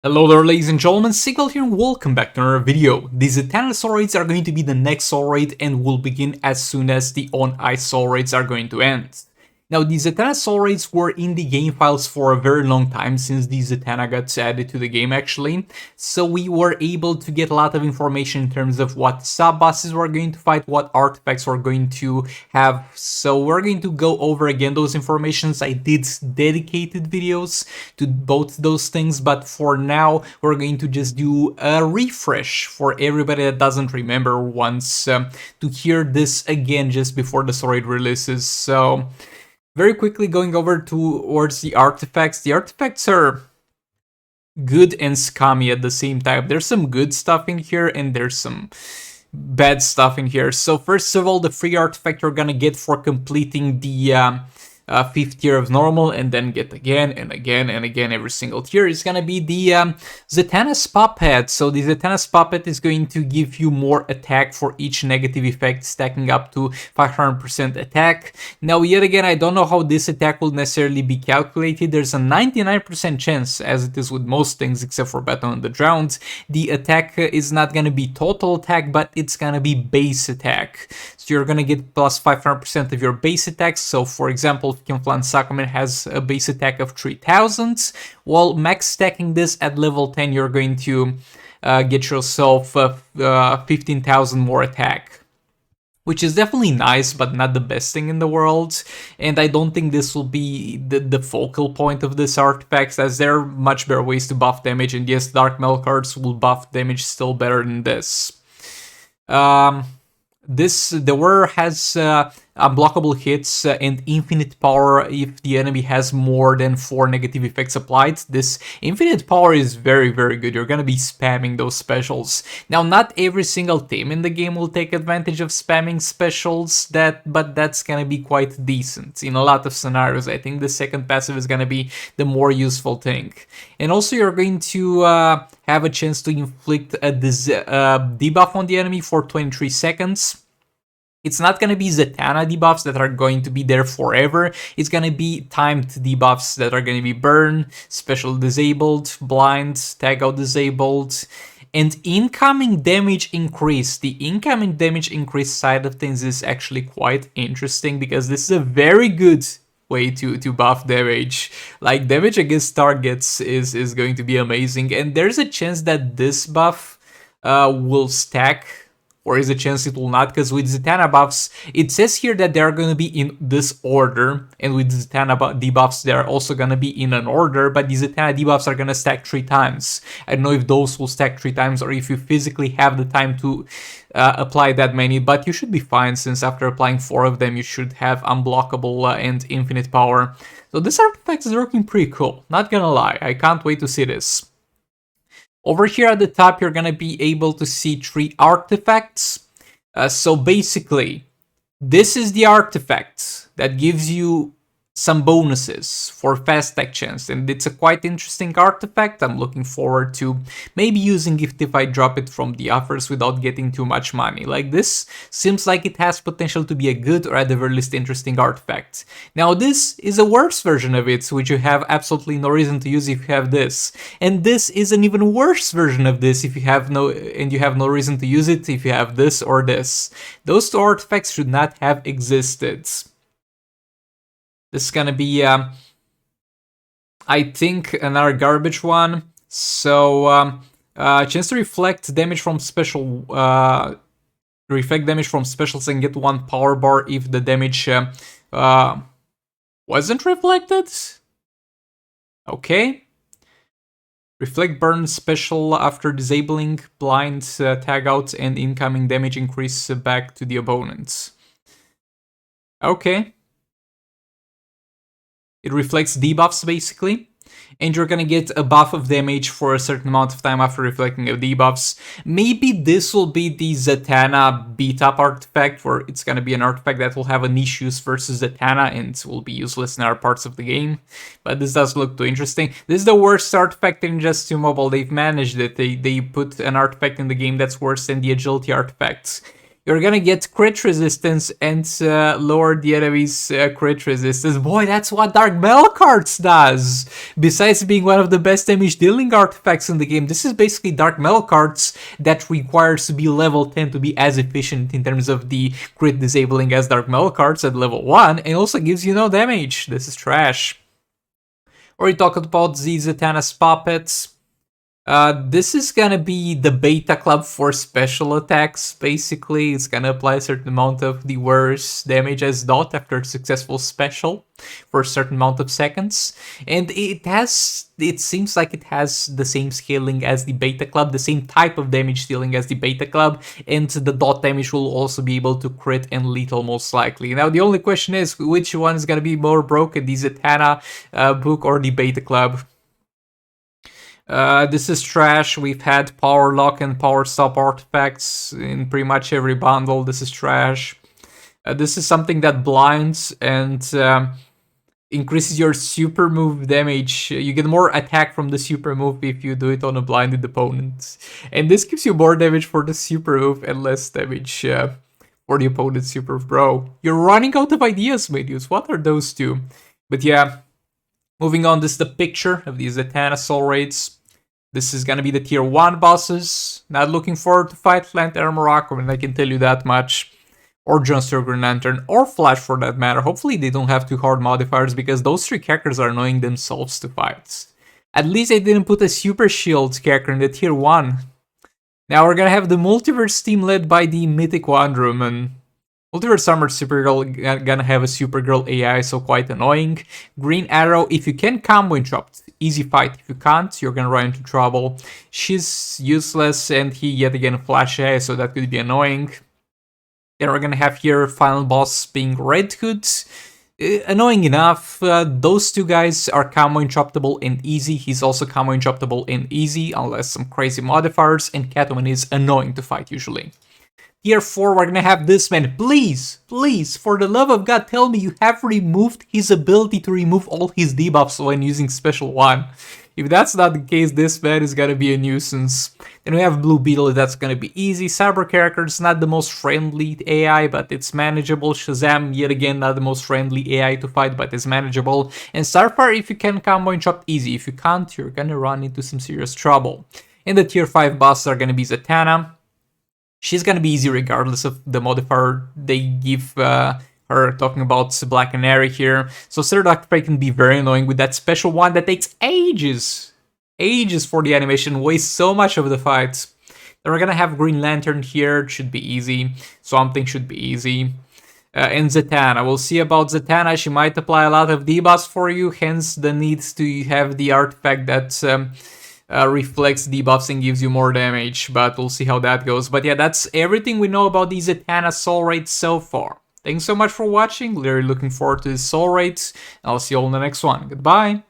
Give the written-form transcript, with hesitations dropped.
Hello there, ladies and gentlemen, Sigval here and welcome back to another video. The Zatanna soul raids are going to be the next soul raid and will begin as soon as the on-ice soul raids are going to end. Now, the Zatanna soul raids were in the game files for a very long time since the Zatanna got added to the game actually, so we were able to get a lot of information in terms of what sub-bosses we're going to fight, what artifacts we're going to have, so we're going to go over again those informations. I did dedicated videos to both those things, but for now we're going to just do a refresh for everybody that doesn't remember once to hear this again just before the soul raid releases. So very quickly going over towards the artifacts. The artifacts are good and scummy at the same time. There's some good stuff in here and there's some bad stuff in here. So first of all, the free artifact you're gonna get for completing the 5th tier of normal and then get again and again and again every single tier is gonna be the Zatanna's Puppet. So the Zatanna's Puppet is going to give you more attack for each negative effect, stacking up to 500% attack. Now yet again, I don't know how this attack will necessarily be calculated. There's a 99% chance, as it is with most things except for Battle on the Drowned, the attack is not gonna be total attack, but it's gonna be base attack. So you're gonna get plus 500% of your base attacks. So for example, Kinflan Sakumen has a base attack of 3000, while max stacking this at level 10 you're going to get yourself 15,000 more attack, which is definitely nice but not the best thing in the world, and I don't think this will be the focal point of this artifact, as there are much better ways to buff damage, and yes, Dark Metal cards will buff damage still better than this. The Whir has unblockable hits and infinite power if the enemy has more than 4 negative effects applied. This infinite power is very good. You're gonna be spamming those specials. Now, not every single team in the game will take advantage of spamming specials, but that's gonna be quite decent in a lot of scenarios. I think the second passive is gonna be the more useful thing. And also you're going to have a chance to inflict a debuff on the enemy for 23 seconds. It's not going to be Zatanna debuffs that are going to be there forever. It's going to be timed debuffs that are going to be burn, special disabled, blind, tag out disabled, and incoming damage increase. The incoming damage increase side of things is actually quite interesting because this is a very good way to buff damage. Like, damage against targets is going to be amazing, and there's a chance that this buff will stack, or is a chance it will not, because with Zatanna buffs, it says here that they are going to be in this order, and with Zatanna debuffs, they are also going to be in an order, but the Zatanna debuffs are going to stack 3 times. I don't know if those will stack 3 times, or if you physically have the time to apply that many, but you should be fine, since after applying 4 of them, you should have unblockable and infinite power. So this artifact is working pretty cool, not gonna lie, I can't wait to see this. Over here at the top, you're gonna be able to see 3 artifacts. So basically, this is the artifact that gives you some bonuses for fast tech chance, and it's a quite interesting artifact. I'm looking forward to maybe using it if I drop it from the offers without getting too much money. Like, this seems like it has potential to be a good, or at the very least interesting artifact. Now this is a worse version of it, which you have absolutely no reason to use if you have this, and this is an even worse version of this if you have no reason to use it if you have this or this. Those 2 artifacts should not have existed. This is gonna be, I think, another garbage one. So, chance to reflect damage from special, reflect damage from specials and get 1 power bar if the damage wasn't reflected. Okay. Reflect burn special after disabling, blind, tag out, and incoming damage increase back to the opponent. Okay. It reflects debuffs basically, and you're gonna get a buff of damage for a certain amount of time after reflecting of debuffs. Maybe this will be the Zatanna beat-up artifact, where it's gonna be an artifact that will have a niche use versus Zatanna and will be useless in other parts of the game. But this does look too interesting. This is the worst artifact in Just 2 Mobile. They've managed it. They put an artifact in the game that's worse than the agility artifacts. you're gonna get crit resistance and lower the enemy's crit resistance. Boy, that's what Dark Metal Cards does! Besides being one of the best damage dealing artifacts in the game, this is basically Dark Metal Cards that requires to be level 10 to be as efficient in terms of the crit disabling as Dark Metal Cards at level 1, and also gives you no damage. This is trash. Or we talked about the Zatanna's puppets. This is gonna be the beta club for special attacks, basically. It's gonna apply a certain amount of the worst damage as dot after a successful special for a certain amount of seconds. And it seems like it has the same scaling as the beta club, the same type of damage dealing as the beta club, and the dot damage will also be able to crit and lethal most likely. Now the only question is, which one is gonna be more broken, the Zatanna book or the beta club? This is trash. We've had power lock and power stop artifacts in pretty much every bundle. This is trash. This is something that blinds and increases your super move damage. You get more attack from the super move if you do it on a blinded opponent. And this gives you more damage for the super move and less damage for the opponent's super move. Bro, you're running out of ideas, Medius. What are those two? But yeah, moving on, this is the picture of these Zatanna soul raids. This is gonna be the tier 1 bosses. Not looking forward to fight Lantern Morocco, and I can tell you that much. Or Johnster Green Lantern, or Flash for that matter. Hopefully they don't have too hard modifiers, because those 3 characters are annoying themselves to fight. At least they didn't put a Super Shield character in the tier 1. Now we're gonna have the Multiverse team led by the Mythic Wandrum, and Multiverse Armored Supergirl gonna have a Supergirl AI, so quite annoying. Green Arrow, if you can combo interrupt, easy fight. If you can't, you're gonna run into trouble. She's useless, and he yet again Flash AI, so that could be annoying. Then we're gonna have here final boss being Red Hood. Annoying enough, those 2 guys are combo interruptible and easy. He's also combo interruptible and easy, unless some crazy modifiers, and Catwoman is annoying to fight usually. Tier 4, we're gonna have this man. Please, please, for the love of God, tell me you have removed his ability to remove all his debuffs when using Special 1. If that's not the case, this man is gonna be a nuisance. Then we have Blue Beetle, that's gonna be easy. Cyber Character is not the most friendly AI, but it's manageable. Shazam, yet again, not the most friendly AI to fight, but it's manageable. And Starfire, if you can combo interrupt, easy. If you can't, you're gonna run into some serious trouble. And the tier 5 bosses are gonna be Zatanna. She's gonna be easy regardless of the modifier they give her, talking about Black Canary here. So Pterodactyl Prey can be very annoying with that special one that takes ages for the animation, wastes so much of the fight. Then we're gonna have Green Lantern here, it should be easy. Swamp Thing should be easy. And Zatanna, we'll see about Zatanna, she might apply a lot of debuffs for you, hence the need to have the artifact that reflects debuffs and gives you more damage, but we'll see how that goes. But yeah, that's everything we know about these Zatanna soul raids so far. Thanks so much for watching, really looking forward to the soul raids. I'll see you all in the next one. Goodbye!